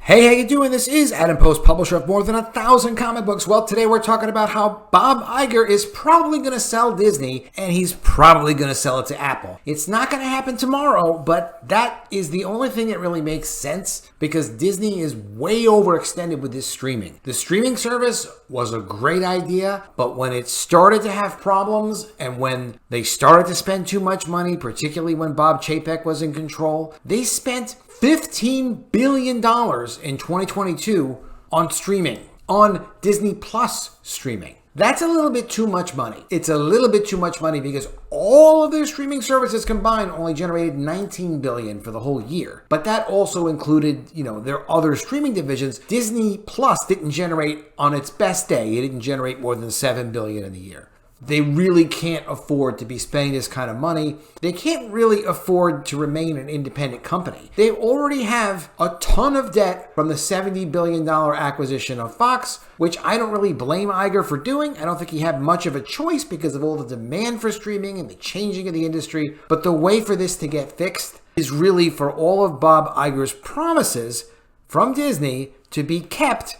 Hey, how you doing? This is Adam Post, publisher of more than 1,000 comic books. Well, today we're talking about how Bob Iger is probably going to sell Disney, and he's probably going to sell it to Apple. It's not going to happen tomorrow, but that is the only thing that really makes sense because Disney is way overextended with this streaming. The streaming service was a great idea, but when it started to have problems and when they started to spend too much money, particularly when Bob Chapek was in control, they spent $15 billion in 2022 on streaming, on Disney Plus streaming. That's a little bit too much money. It's a little bit too much money because all of their streaming services combined only generated $19 billion for the whole year. But that also included, their other streaming divisions. Disney Plus didn't generate, on its best day, it didn't generate more than $7 billion in a year. They really can't afford to be spending this kind of money. They can't really afford to remain an independent company. They already have a ton of debt from the $70 billion acquisition of Fox, which I don't really blame Iger for doing. I don't think he had much of a choice because of all the demand for streaming and the changing of the industry. But the way for this to get fixed is really for all of Bob Iger's promises from Disney to be kept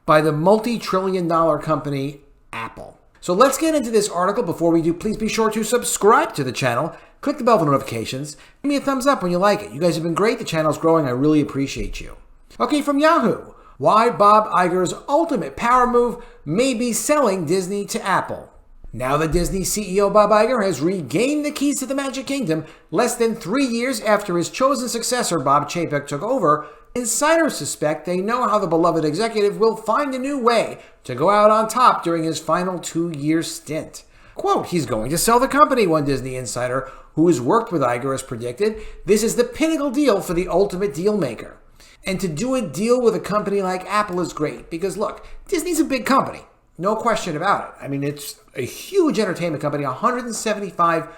by the multi-trillion-dollar company Apple. So let's get into this article. Before we do, please be sure to subscribe to the channel. Click the bell for notifications. Give me a thumbs up when you like it. You guys have been great. The channel's growing. I really appreciate you. Okay, from Yahoo. Why Bob Iger's ultimate power move may be selling Disney to Apple. Now that Disney CEO Bob Iger has regained the keys to the Magic Kingdom less than 3 years after his chosen successor Bob Chapek took over, insiders suspect they know how the beloved executive will find a new way to go out on top during his final 2-year stint. Quote, he's going to sell the company, one Disney insider who has worked with Iger has predicted. This is the pinnacle deal for the ultimate deal maker. And to do a deal with a company like Apple is great because look, Disney's a big company. No question about it. I mean, it's a huge entertainment company, a $175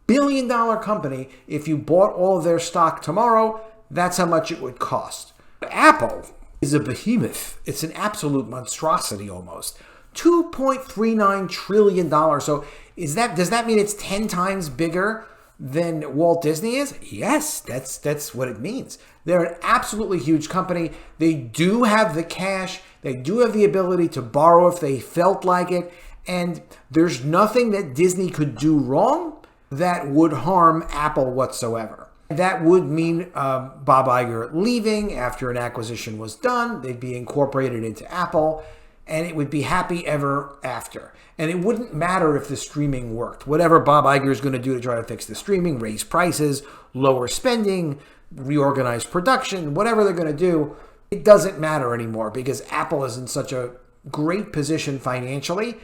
billion company. If you bought all of their stock tomorrow, that's how much it would cost. Apple is a behemoth. It's an absolute monstrosity almost. $2.39 trillion. So does that mean it's 10 times bigger than Walt Disney is? Yes, that's what it means. They're an absolutely huge company. They do have the cash. They do have the ability to borrow if they felt like it. And there's nothing that Disney could do wrong that would harm Apple whatsoever. That would mean Bob Iger leaving after an acquisition was done. They'd be incorporated into Apple, and it would be happy ever after. And it wouldn't matter if the streaming worked. Whatever Bob Iger is going to do to try to fix the streaming, raise prices, lower spending, reorganize production, whatever they're going to do, it doesn't matter anymore because Apple is in such a great position financially.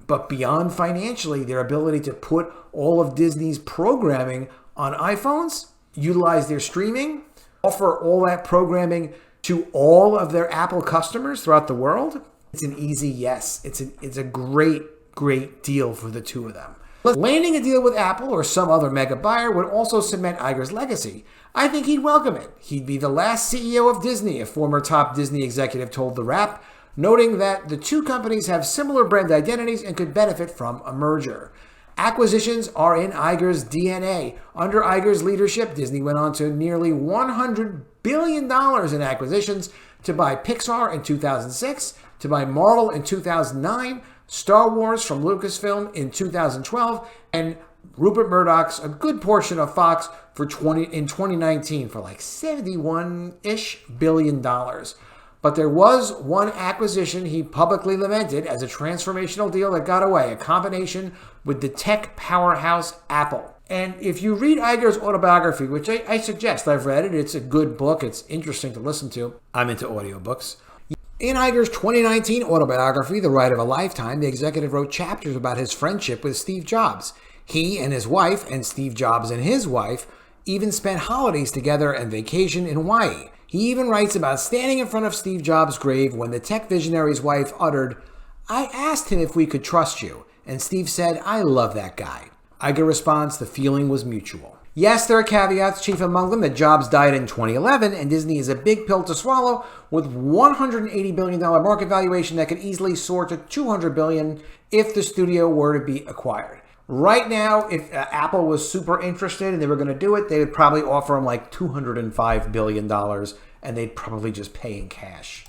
But beyond financially, their ability to put all of Disney's programming on iPhones, utilize their streaming, offer all that programming to all of their Apple customers throughout the world, it's an easy yes. It's a great deal for the two of them. Landing a deal with Apple or some other mega buyer would also cement Igers' legacy. I think he'd welcome it. He'd be the last CEO of Disney, a former top Disney executive told The Wrap, noting that the two companies have similar brand identities and could benefit from a merger. Acquisitions are in Igers' DNA. Under Igers' leadership, Disney went on to nearly $100 billion in acquisitions to buy Pixar in 2006, to buy Marvel in 2009, Star Wars from Lucasfilm in 2012, and Rupert Murdoch's a good portion of Fox in 2019 for like $71-ish billion. But there was one acquisition he publicly lamented as a transformational deal that got away, a combination with the tech powerhouse Apple. And if you read Iger's autobiography, which I suggest, I've read it, it's a good book, it's interesting to listen to. I'm into audiobooks. In Iger's 2019 autobiography, The Ride of a Lifetime, the executive wrote chapters about his friendship with Steve Jobs. He and his wife, and Steve Jobs and his wife, even spent holidays together and vacation in Hawaii. He even writes about standing in front of Steve Jobs' grave when the tech visionary's wife uttered, "I asked him if we could trust you," and Steve said, "I love that guy." Iger responds, the feeling was mutual. Yes, there are caveats, chief among them that Jobs died in 2011 and Disney is a big pill to swallow with $180 billion market valuation that could easily soar to $200 billion if the studio were to be acquired. Right now, if Apple was super interested and they were going to do it, they would probably offer them like $205 billion and they'd probably just pay in cash.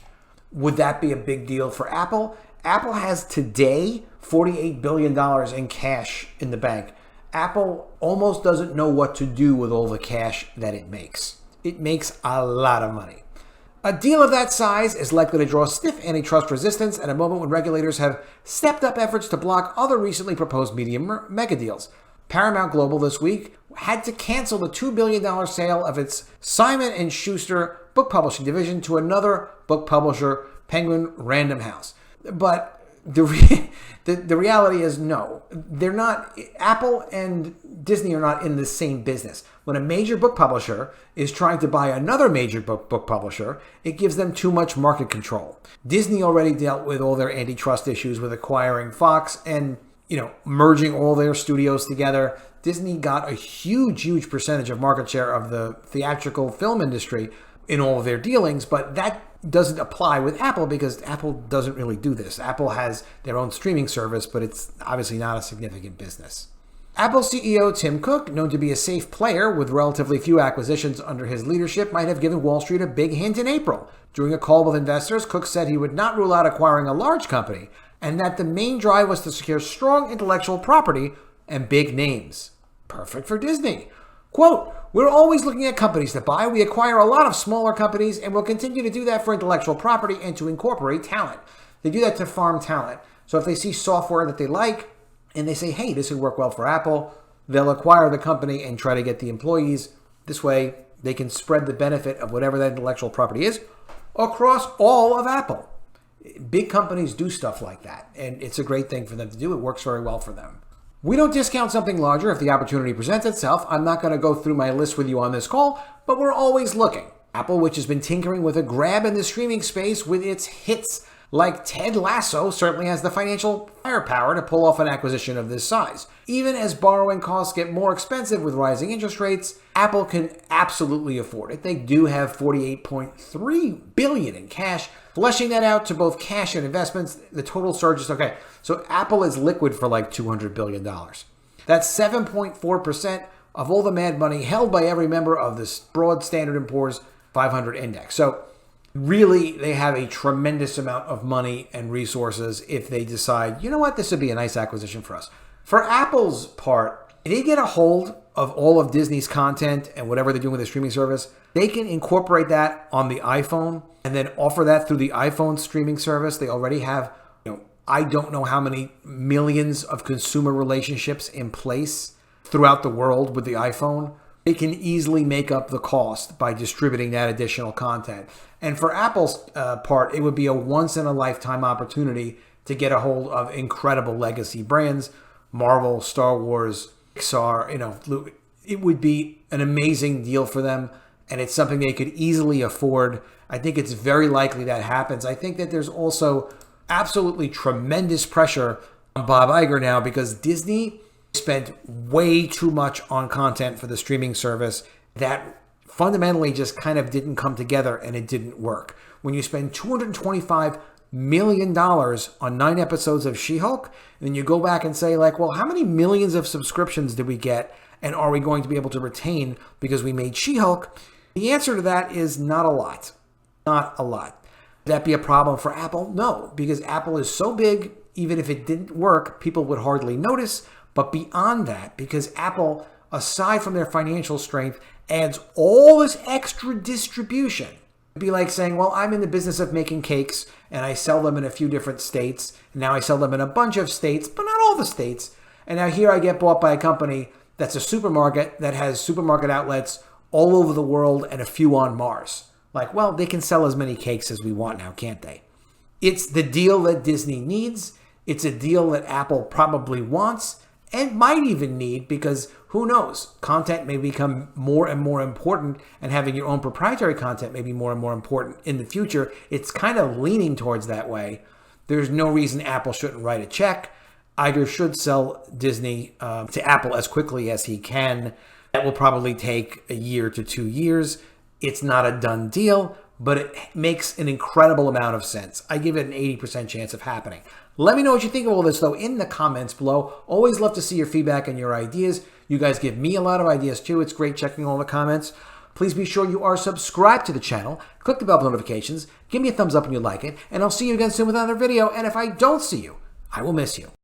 Would that be a big deal for Apple? Apple has today $48 billion in cash in the bank. Apple almost doesn't know what to do with all the cash that it makes. It makes a lot of money. A deal of that size is likely to draw stiff antitrust resistance at a moment when regulators have stepped up efforts to block other recently proposed media mega deals. Paramount Global this week had to cancel the $2 billion sale of its Simon & Schuster book publishing division to another book publisher, Penguin Random House. But the reality is no. They're not. Apple and Disney are not in the same business. When a major book publisher is trying to buy another major book publisher, it gives them too much market control. Disney already dealt with all their antitrust issues with acquiring Fox and, merging all their studios together. Disney got a huge percentage of market share of the theatrical film industry in all of their dealings, but that doesn't apply with Apple because Apple doesn't really do this. Apple has their own streaming service, but it's obviously not a significant business. Apple CEO Tim Cook, known to be a safe player with relatively few acquisitions under his leadership, might have given Wall Street a big hint in April. During a call with investors, Cook said he would not rule out acquiring a large company and that the main drive was to secure strong intellectual property and big names. Perfect for Disney. Quote, "We're always looking at companies to buy. We acquire a lot of smaller companies and will continue to do that for intellectual property and to incorporate talent." They do that to farm talent. So if they see software that they like and they say, hey, this would work well for Apple, they'll acquire the company and try to get the employees. This way, they can spread the benefit of whatever that intellectual property is across all of Apple. Big companies do stuff like that, and it's a great thing for them to do. It works very well for them. We don't discount something larger if the opportunity presents itself. I'm not going to go through my list with you on this call, but we're always looking. Apple, which has been tinkering with a grab in the streaming space with its hits like Ted Lasso, certainly has the financial firepower to pull off an acquisition of this size. Even as borrowing costs get more expensive with rising interest rates, Apple can absolutely afford it. They do have $48.3 billion in cash. Fleshing that out to both cash and investments, the total surges. Okay, so Apple is liquid for like $200 billion. That's 7.4% of all the mad money held by every member of this broad Standard & Poor's 500 index. So really, they have a tremendous amount of money and resources if they decide, you know what, this would be a nice acquisition for us. For Apple's part, if they get a hold of all of Disney's content and whatever they're doing with the streaming service, they can incorporate that on the iPhone and then offer that through the iPhone streaming service. They already have, I don't know how many millions of consumer relationships in place throughout the world with the iPhone. They can easily make up the cost by distributing that additional content. And for Apple's part, it would be a once-in-a-lifetime opportunity to get a hold of incredible legacy brands, Marvel, Star Wars, Pixar. It would be an amazing deal for them, and it's something they could easily afford. I think it's very likely that happens. I think that there's also absolutely tremendous pressure on Bob Iger now because Disney spent way too much on content for the streaming service that fundamentally just kind of didn't come together and it didn't work. When you spend $225 million on 9 episodes of She-Hulk, and then you go back and say well, how many millions of subscriptions did we get and are we going to be able to retain because we made She-Hulk? The answer to that is not a lot. Not a lot. Would that be a problem for Apple? No, because Apple is so big, even if it didn't work, people would hardly notice. But beyond that, because Apple, aside from their financial strength, adds all this extra distribution. It'd be like saying, well, I'm in the business of making cakes and I sell them in a few different states. And now I sell them in a bunch of states, but not all the states. And now here I get bought by a company that's a supermarket that has supermarket outlets all over the world and a few on Mars. Well, they can sell as many cakes as we want now, can't they? It's the deal that Disney needs. It's a deal that Apple probably wants and might even need because who knows? Content may become more and more important and having your own proprietary content may be more and more important in the future. It's kind of leaning towards that way. There's no reason Apple shouldn't write a check. Iger should sell Disney to Apple as quickly as he can. That will probably take a year to 2 years. It's not a done deal, but it makes an incredible amount of sense. I give it an 80% chance of happening. Let me know what you think of all this, though, in the comments below. Always love to see your feedback and your ideas. You guys give me a lot of ideas, too. It's great checking all the comments. Please be sure you are subscribed to the channel, click the bell for notifications, give me a thumbs up when you like it, and I'll see you again soon with another video, and if I don't see you, I will miss you.